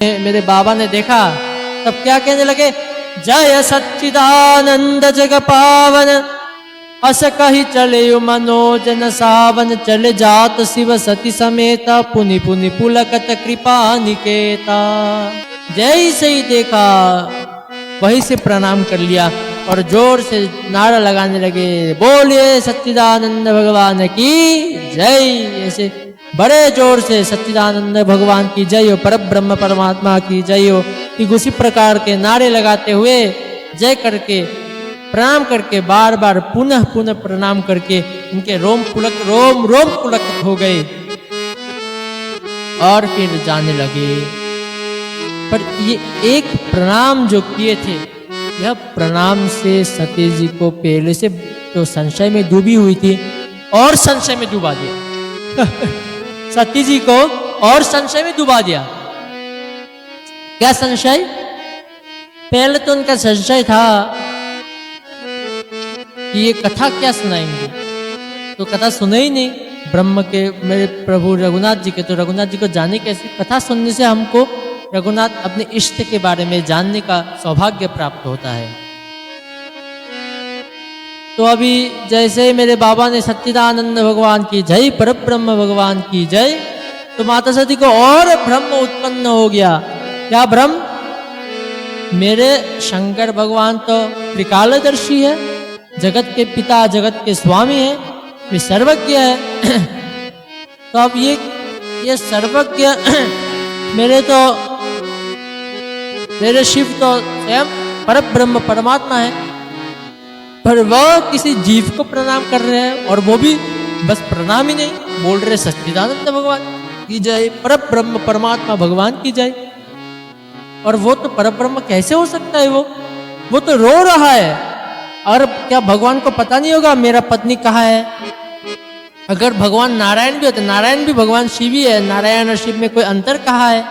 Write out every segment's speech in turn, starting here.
मेरे बाबा ने देखा तब क्या कहने लगे, जय सच्चिदानंद जग पावन, अस कही चले मनोजन सावन, चले जात शिव सती समेता, पुनि पुनि पुलकत कृपा निकेता। जय से ही देखा वहीं से प्रणाम कर लिया और जोर से नारा लगाने लगे, बोलिए सच्चिदानंद भगवान की जय। ऐसे बड़े जोर से सच्चिदानंद भगवान की जय हो, परब्रह्म परमात्मा की जय हो, उसी प्रकार के नारे लगाते हुए जय करके प्रणाम करके बार बार पुनः पुनः प्रणाम करके उनके रोम पुलक हो गए और फिर जाने लगे। पर ये एक प्रणाम जो किए थे, यह प्रणाम से सती जी को पहले से तो संशय में डूबी हुई थी और संशय में डुबा दिया सती जी को और संशय में डुबा दिया। क्या संशय? पहले तो उनका संशय था कि ये कथा क्या सुनाएंगे, तो कथा सुने ही नहीं ब्रह्म के मेरे प्रभु रघुनाथ जी के, तो रघुनाथ जी को जाने कैसे? कथा सुनने से हमको रघुनाथ अपने इष्ट के बारे में जानने का सौभाग्य प्राप्त होता है। तो अभी जैसे मेरे बाबा ने सच्चिदानंद भगवान की जय, परब्रह्म भगवान की जय, तो माता सती को और भ्रम उत्पन्न हो गया। क्या भ्रम? मेरे शंकर भगवान तो त्रिकालदर्शी है, जगत के पिता जगत के स्वामी है, वे सर्वज्ञ है तो अब ये सर्वज्ञ मेरे शिव तो स्वयं परब्रह्म परमात्मा है, पर वह किसी जीव को प्रणाम कर रहे हैं और वो भी बस प्रणाम ही नहीं, बोल रहे सच्चिदानंद भगवान की जय, परब्रह्म परमात्मा भगवान की जय। और वो तो परब्रह्म कैसे हो सकता है? वो तो रो रहा है। और क्या भगवान को पता नहीं होगा मेरा पत्नी कहाँ है? अगर भगवान नारायण भी होते, नारायण भी भगवान शिव ही है, नारायण और शिव में कोई अंतर कहाँ है?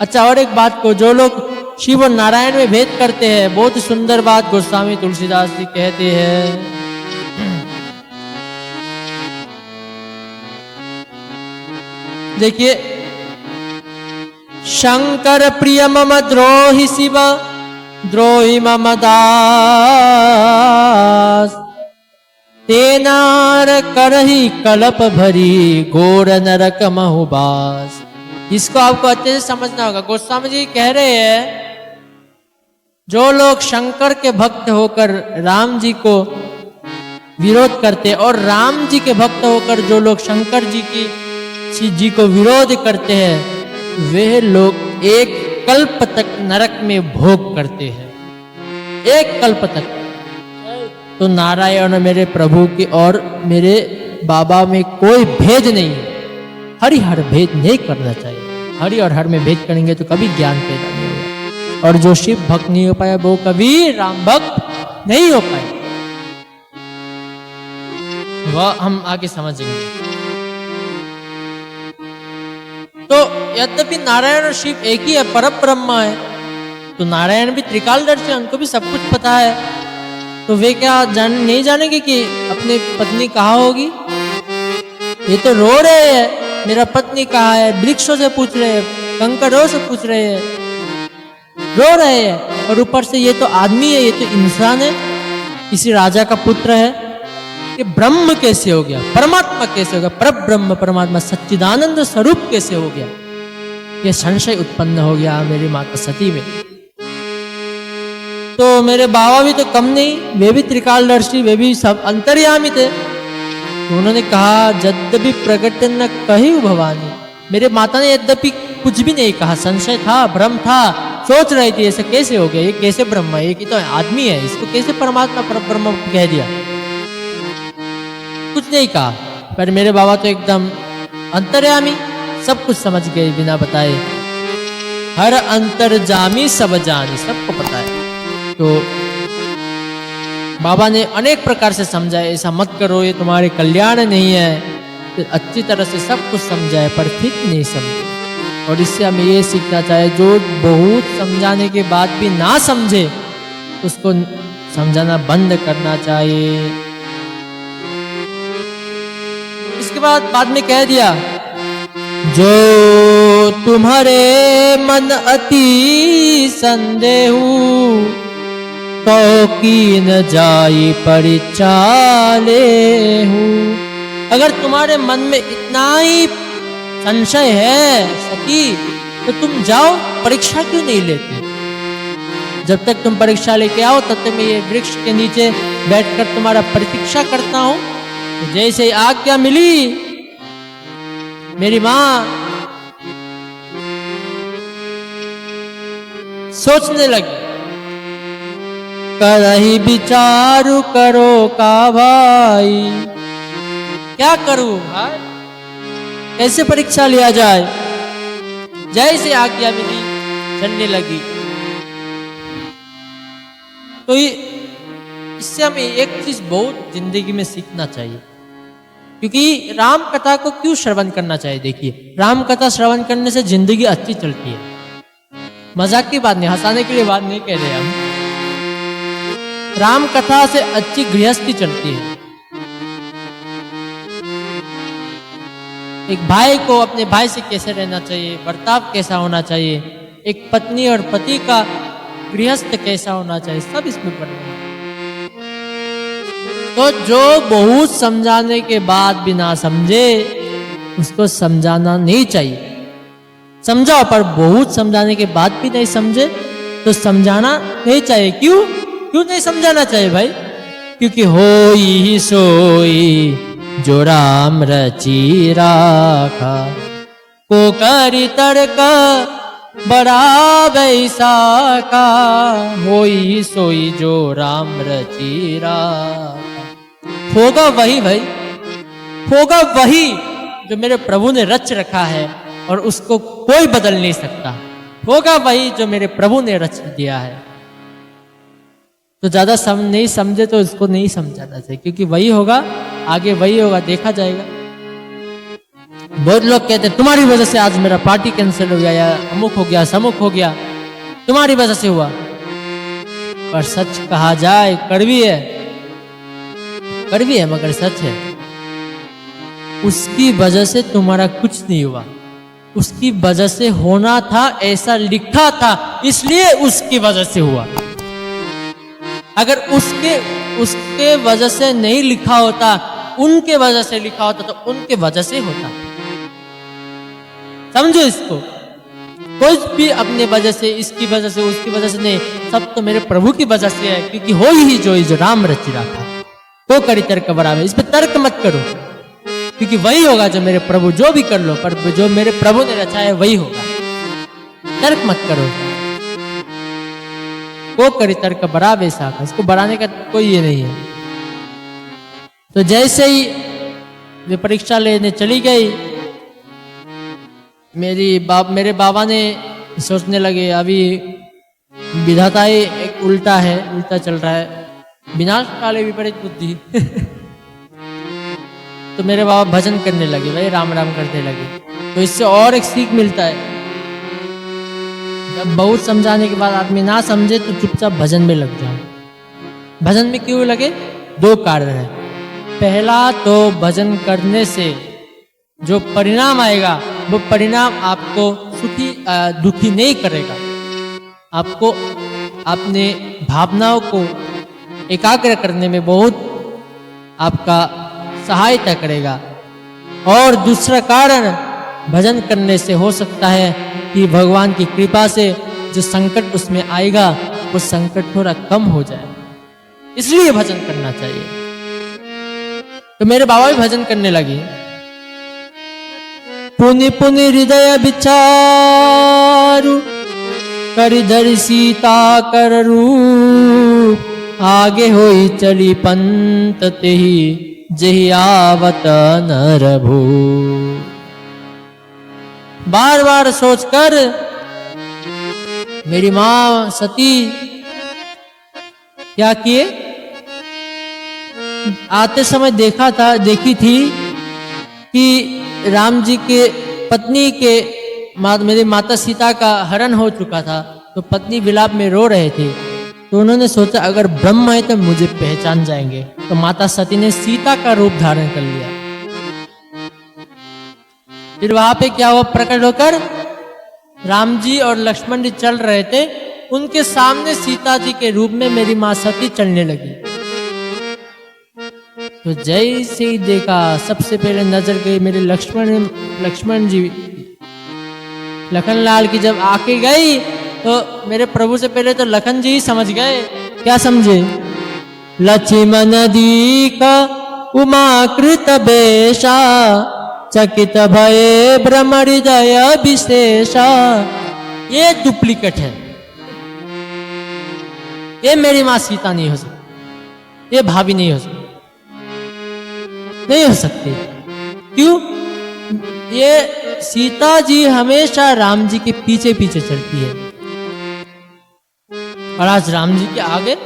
अच्छा, और एक बात को, जो लोग शिव और नारायण में भेद करते हैं, बहुत ही सुंदर बात गोस्वामी तुलसीदास जी कहते हैं। देखिए, शंकर प्रिय मम द्रोहि शिव, द्रोहि मम दास, तेनार करही कलप भरी, घोर नरक महुबास। इसको आपको अच्छे से समझना होगा। गोस्वामी जी कह रहे हैं, जो लोग शंकर के भक्त होकर राम जी को विरोध करते और राम जी के भक्त होकर जो लोग शंकर जी को विरोध करते हैं, वे लोग एक कल्प तक नरक में भोग करते हैं, एक कल्प तक। तो नारायण मेरे प्रभु की और मेरे बाबा में कोई भेद नहीं है, हरिहर भेद नहीं करना चाहिए। हरि और हर में भेद करेंगे तो कभी ज्ञान पैदा नहीं होगा, और जो शिव भक्त नहीं हो पाया वो कभी राम भक्त नहीं हो पाए। वह हम आगे समझेंगे। तो यद्यपि नारायण और शिव एक ही है, परब्रह्म है, तो नारायण भी त्रिकालदर्शी है, उनको भी सब कुछ पता है। तो वे क्या नहीं जानेंगे कि अपनी पत्नी कहाँ होगी? ये तो रो रहे हैं, मेरा पत्नी कहाँ है? वृक्षों से पूछ रहे हैं, कंकरों से पूछ रहे हैं, रो रहे हैं। और ऊपर से ये तो आदमी है, ये तो इंसान है, किसी राजा का पुत्र है। ये ब्रह्म कैसे हो गया? परमात्मा कैसे हो गया? परब्रह्म परमात्मा सच्चिदानंद स्वरूप कैसे हो गया? ये संशय उत्पन्न हो गया मेरी माता सती में। तो मेरे बाबा भी तो कम नहीं, वे भी त्रिकालदर्शी, वे भी सब अंतर्यामी थे। तो उन्होंने कहा, यद्यपि प्रकट न कही भवानी। मेरे माता ने यद्यपि कुछ भी नहीं कहा, संशय था, भ्रम था, सोच रही थी ऐसे कैसे हो गया, ये कैसे ब्रह्म है, ये तो आदमी है, इसको कैसे परमात्मा परब्रह्म कह दिया? कुछ नहीं कहा। पर मेरे बाबा तो एकदम अंतर्यामी, सब कुछ समझ गए बिना बताए। हर अंतर्जामी सब जानी, सबको पता है। तो बाबा ने अनेक प्रकार से समझाया, ऐसा मत करो, ये तुम्हारे कल्याण नहीं है। तो अच्छी तरह से सब कुछ समझाए, पर ठीक नहीं समझे। और इससे हमें ये सीखना चाहिए, जो बहुत समझाने के बाद भी ना समझे, उसको समझाना बंद करना चाहिए। इसके बाद में कह दिया, जो तुम्हारे मन अति संदेहु, तो की न जाई परिचाले हूँ। अगर तुम्हारे मन में इतना ही संशय है सती, तो तुम जाओ, परीक्षा क्यों नहीं लेते? जब तक तुम परीक्षा लेके आओ तब तक मैं ये वृक्ष के नीचे बैठकर तुम्हारा प्रतीक्षा करता हूं। तो जैसे आज्ञा मिली, मेरी मां सोचने लगी, करही विचारु करो का भाई, क्या करूं भाई, कैसे परीक्षा लिया जाए? जैसे आज्ञा मिली चलने लगी। तो इससे हमें एक चीज बहुत जिंदगी में सीखना चाहिए, क्योंकि राम कथा को क्यों श्रवण करना चाहिए? देखिए, राम कथा श्रवण करने से जिंदगी अच्छी चलती है। मजाक की बात नहीं, हंसाने के लिए बात नहीं कह रहे हम। राम कथा से अच्छी गृहस्थी चलती है। एक भाई को अपने भाई से कैसे रहना चाहिए, बर्ताव कैसा होना चाहिए, एक पत्नी और पति का गृहस्थ कैसा होना चाहिए, सब इसमें पढ़ना है। तो जो बहुत समझाने के बाद भी ना समझे, उसको समझाना नहीं चाहिए। समझाओ, पर बहुत समझाने के बाद भी नहीं समझे तो समझाना नहीं चाहिए। क्यों नहीं समझाना चाहिए भाई? क्योंकि होई ही सोई जो राम रची राखा, को करी तर्क बड़ा वैसा का, होई सोई जो राम रची राखा। होगा वही भाई, होगा वही जो मेरे प्रभु ने रच रखा है और उसको कोई बदल नहीं सकता। होगा वही जो मेरे प्रभु ने रच दिया है। तो ज्यादा नहीं समझे तो इसको नहीं समझाना चाहिए, क्योंकि वही होगा, आगे वही होगा, देखा जाएगा। बहुत लोग कहते हैं तुम्हारी वजह से आज मेरा पार्टी कैंसिल हो गया, या अमुक हो गया, समुक हो गया, तुम्हारी वजह से हुआ। पर सच कहा जाए, कड़वी है, कड़वी है मगर सच है। उसकी वजह से तुम्हारा कुछ नहीं हुआ, उसकी वजह से होना था, ऐसा लिखा था, इसलिए उसकी वजह से हुआ। अगर उसके वजह से नहीं लिखा होता, उनके वजह से लिखा होता, तो उनके वजह से होता। समझो इसको, कुछ भी अपने वजह से, इसकी वजह से, उसकी वजह से नहीं, सब तो मेरे प्रभु की वजह से है। क्योंकि हो ही जो राम रचि रखा, तो करी तर्क बराबर। इस पे तर्क मत करो, क्योंकि वही होगा जो मेरे प्रभु, जो भी कर लो, पर जो मेरे प्रभु ने रचा है वही होगा। तर्क मत करो, को करी तर्क बराबर ऐसा, इसको बढ़ाने का कोई ये नहीं है। तो जैसे ही वे परीक्षा लेने चली गई, मेरे बाबा ने सोचने लगे अभी विधाता ही एक उल्टा है, उल्टा चल रहा है, विनाश काले विपरीत बुद्धि। तो मेरे बाबा भजन करने लगे भाई, राम राम करने लगे। तो इससे और एक सीख मिलता है, जब बहुत समझाने के बाद आदमी ना समझे तो चुपचाप भजन में लग जाओ। भजन में क्यों लगे? दो कारण है। पहला तो भजन करने से जो परिणाम आएगा, वो परिणाम आपको दुखी नहीं करेगा, आपको अपने भावनाओं को एकाग्र करने में बहुत आपका सहायता करेगा। और दूसरा कारण, भजन करने से हो सकता है कि भगवान की कृपा से जो संकट उसमें आएगा, वो संकट थोड़ा कम हो जाए, इसलिए भजन करना चाहिए। तो मेरे बाबा भी भजन करने लगे। पुनि पुनि हृदय विचारु, करिधर सीता कर रूप, आगे होई चली पंत तेहि, जहि आवत नरभू। बार बार सोचकर मेरी मां सती क्या किए, आते समय देखी थी कि राम जी के पत्नी के मेरी माता सीता का हरण हो चुका था, तो पत्नी विलाप में रो रहे थे। तो उन्होंने सोचा अगर ब्रह्म है तो मुझे पहचान जाएंगे, तो माता सती ने सीता का रूप धारण कर लिया। फिर वहां पे क्या हुआ, प्रकट होकर राम जी और लक्ष्मण जी चल रहे थे, उनके सामने सीता जी के रूप में मेरी मां सती चलने लगी। तो जैसे ही देखा, सबसे पहले नजर गई मेरे लक्ष्मण जी, लखनलाल की जब आके गई तो मेरे प्रभु से पहले तो लखन जी ही समझ गए। क्या समझे? लक्ष्मण दी का उमाकृत बेशा, चकित भये भ्रमर हृदय विशेषा। ये डुप्लीकेट है, ये मेरी मां सीता नहीं हो सकती, ये भाभी नहीं हो सकती, नहीं हो सकती। क्यों? ये सीता जी हमेशा राम जी के पीछे पीछे चलती है, और आज राम जी के आगे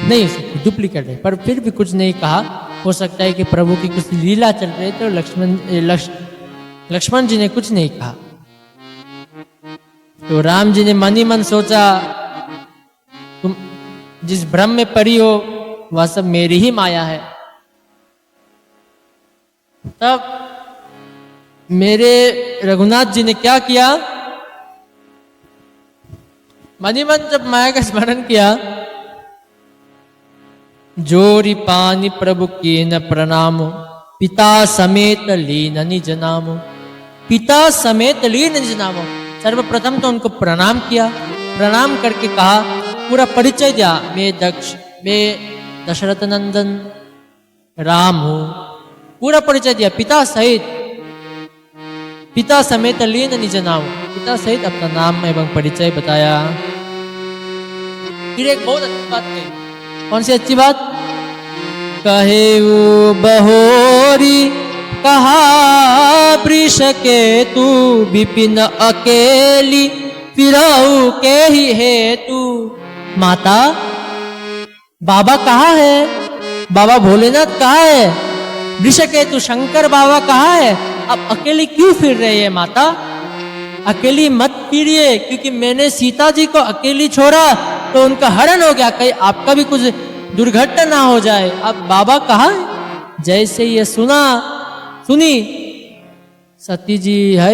नहीं हो सकती, डुप्लीकेट है। पर फिर भी कुछ नहीं कहा। हो सकता है कि प्रभु की कुछ लीला चल रही थी, और लक्ष्मण जी ने कुछ नहीं कहा। तो राम जी ने मन ही मन सोचा, तुम जिस भ्रम में पड़ी हो वह सब मेरी ही माया है। तब मेरे रघुनाथ जी ने क्या किया, मन ही मन जब माया का स्मरण किया, जोरी पानी प्रभु की न प्रणाम, पिता समेत लीन निज नाम। पिता समेत लीन निज नाम। सर्वप्रथम तो उनको प्रणाम किया, प्रणाम करके कहा, पूरा परिचय दिया, मैं दशरथ नंदन राम हूं, पूरा परिचय दिया पिता सहित, पिता समेत लीन निज नाम, पिता सहित अपना नाम एवं परिचय बताया। फिर एक बहुत अच्छी बात कही। कौन सी अच्छी बात? कहे वो बहोरी कहा वृष के तू, विपिन अकेली फिराऊ के ही हेतु। माता, बाबा कहाँ है? बाबा भोलेनाथ कहाँ है? वृषकेतु शंकर बाबा कहाँ है? अब अकेली क्यों फिर रही है माता? अकेली मत फिरिए, क्योंकि मैंने सीता जी को अकेली छोड़ा तो उनका हरण हो गया, कहीं आपका भी कुछ दुर्घटना ना हो जाए। अब बाबा कहाँ है? जैसे ये सुनी सती जी, है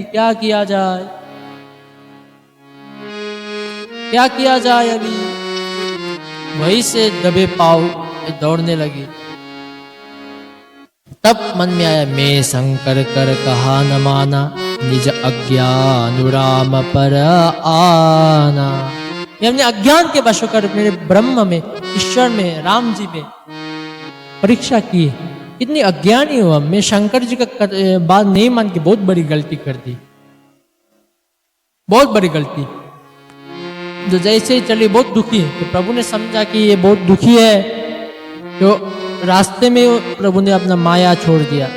क्या किया जाए, क्या किया जाए? अभी वही से दबे पाव दौड़ने लगी। तब मन में आया, मैं शंकर कर कहा न माना, निज अज्ञान राम पर आना। ये हमने अज्ञान के वश होकर मेरे ब्रह्म में, ईश्वर में, राम जी में परीक्षा की। कितनी अज्ञानी हुआ मैं, शंकर जी का बात नहीं मान के बहुत बड़ी गलती कर दी, बहुत बड़ी गलती। जो जैसे ही चली बहुत दुखी है, तो प्रभु ने समझा कि ये बहुत दुखी है, तो रास्ते में प्रभु ने अपना माया छोड़ दिया।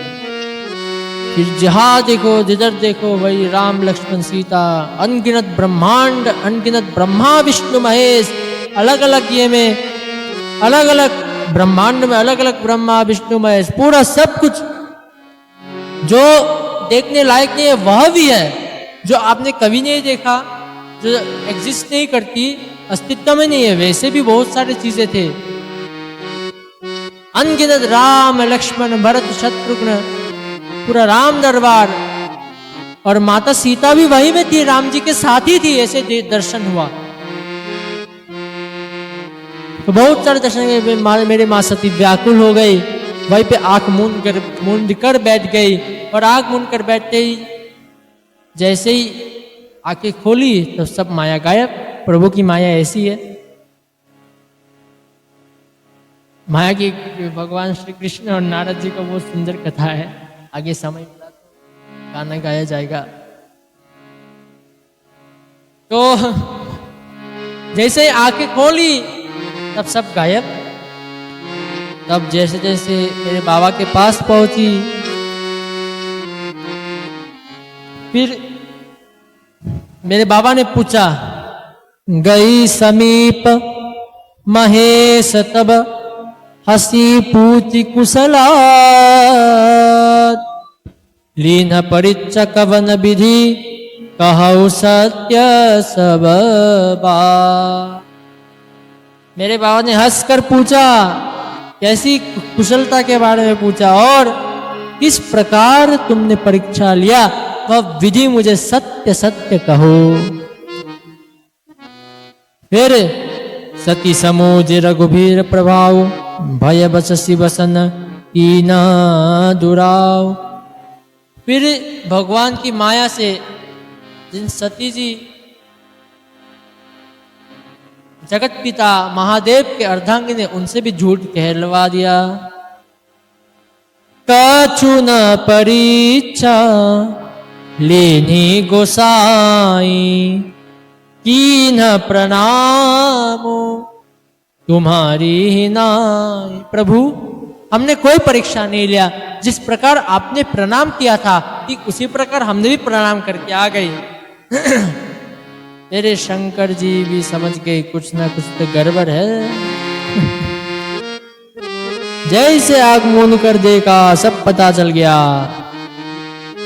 फिर जहाँ देखो, जिधर देखो वही राम लक्ष्मण सीता, अनगिनत ब्रह्मांड, अनगिनत ब्रह्मा विष्णु महेश, अलग अलग ये में, अलग अलग ब्रह्मांड में अलग अलग ब्रह्मा विष्णु महेश, पूरा सब कुछ जो देखने लायक नहीं है वह भी है, जो आपने कभी नहीं देखा, जो एग्जिस्ट नहीं करती, अस्तित्व में नहीं है, वैसे भी बहुत सारी चीजें थे। अनगिनत राम लक्ष्मण भरत शत्रुघ्न, पूरा राम दरबार, और माता सीता भी वहीं में थी, राम जी के साथ ही थी, ऐसे दर्शन हुआ। तो बहुत सारे दर्शन, मेरे माँ सती व्याकुल हो गई, वहीं पे आंख मूंद कर बैठ गई, और आंख मूंद कर बैठते ही जैसे ही आंखें खोली तो सब माया गायब। प्रभु की माया ऐसी है। माया की भगवान श्री कृष्ण और नारद जी का बहुत सुंदर कथा है, आगे समय मिला तो गाना गाया जाएगा। तो जैसे ही आंखें खोली तब सब गायब। तब जैसे जैसे मेरे बाबा के पास पहुंची, फिर मेरे बाबा ने पूछा, गई समीप महेश तब हसी पूछी कुशला, लीन परिच्छ कवन विधि कहु सत्य सब बात। मेरे बाबा ने हंसकर पूछा, कैसी कुशलता के बारे में पूछा, और किस प्रकार तुमने परीक्षा लिया, वह विधि मुझे सत्य सत्य कहो। फिर सती समोज रघुबीर प्रभाव, भय बस शिवसन कीना दुराव। फिर भगवान की माया से जिन सती जी जगत पिता महादेव के अर्धांगिनी ने उनसे भी झूठ कहलवा दिया। कछु न परीक्षा लेनी गोसाई, कीन प्रणामो तुम्हारी ही नाई। प्रभु हमने कोई परीक्षा नहीं लिया, जिस प्रकार आपने प्रणाम किया था ठीक उसी प्रकार हमने भी प्रणाम करके आ गए। मेरे शंकर जी भी समझ गए कुछ ना कुछ तो गड़बड़ है। जैसे आग मूंद कर देखा सब पता चल गया,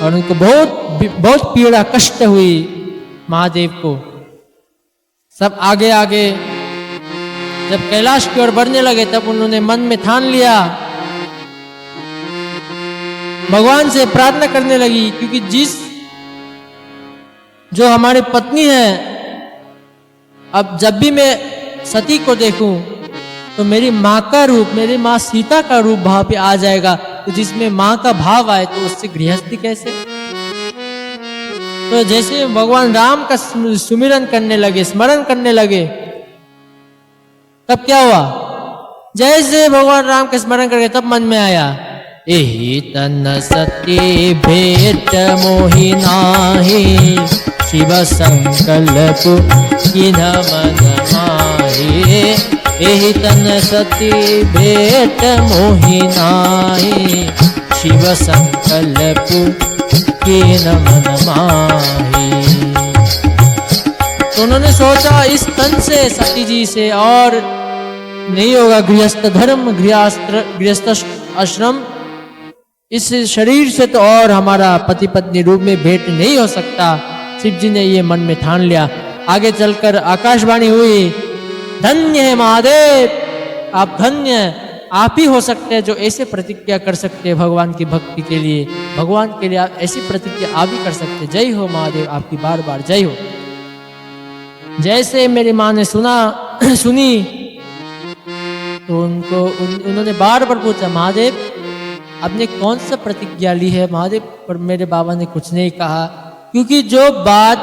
और उनको बहुत पीड़ा कष्ट हुई महादेव को। सब आगे आगे जब कैलाश की ओर बढ़ने लगे तब उन्होंने मन में ठान लिया, भगवान से प्रार्थना करने लगी, क्योंकि जो हमारी पत्नी है, अब जब भी मैं सती को देखूं तो मेरी माँ का रूप, मेरी माँ सीता का रूप भाव पे आ जाएगा, तो जिसमें माँ का भाव आए तो उससे गृहस्थी कैसे। तो जैसे भगवान राम का सुमिरन करने लगे, स्मरण करने लगे, तब क्या हुआ, जैसे भगवान राम का स्मरण करके तब मन में आया, एहि तन सती भेट मोहि नाहि, शिव संकल्प किन मन माहि। एहि तन सती भेट मोहि नाहि, शिव संकल्प किन मन माहि। तो उन्होंने सोचा इस तन से, सती जी से और नहीं होगा गृहस्थ धर्म, गृहस्थ आश्रम, इस शरीर से तो और हमारा पति पत्नी रूप में भेंट नहीं हो सकता। शिव जी ने ये मन में ठान लिया। आगे चलकर आकाशवाणी हुई, धन्य है महादेव, आप धन्य, आप ही हो सकते हैं जो ऐसे प्रतिज्ञा कर सकते हैं भगवान की भक्ति के लिए, भगवान के लिए आप ऐसी प्रतिज्ञा आप ही कर सकते। जय हो महादेव, आपकी बार बार जय हो। जैसे मेरी माँ ने सुनी तो उन्होंने बार बार पूछा, महादेव आपने कौन सा प्रतिज्ञा ली है महादेव? पर मेरे बाबा ने कुछ नहीं कहा, क्योंकि जो बात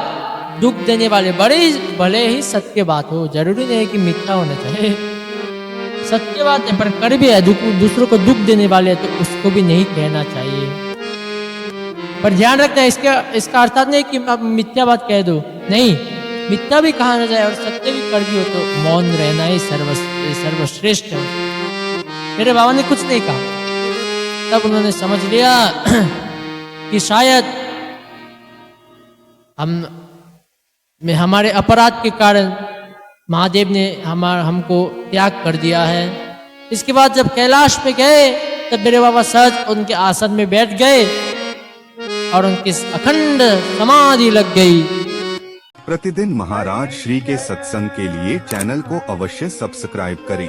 दुख देने वाले भले ही सत्य बात हो, जरूरी नहीं है कि मिथ्या होना चाहिए, सत्य बात है, पर कर भी है दूसरों को दुख देने वाले तो उसको भी नहीं कहना चाहिए। पर ध्यान रखना, इसका अर्थात नहीं कि आप मिथ्या बात कह दो, नहीं, मिथ्या भी कहा ना जाए और सत्य भी कर दियो तो मौन रहना ही सर्वश्रेष्ठ है। मेरे बाबा ने कुछ नहीं कहा, तब उन्होंने समझ लिया कि शायद हमारे अपराध के कारण महादेव ने हमको त्याग कर दिया है। इसके बाद जब कैलाश पे गए तब मेरे बाबा सहज उनके आसन में बैठ गए और उनकी अखंड समाधि लग गई। प्रतिदिन महाराज श्री के सत्संग के लिए चैनल को अवश्य सब्सक्राइब करें।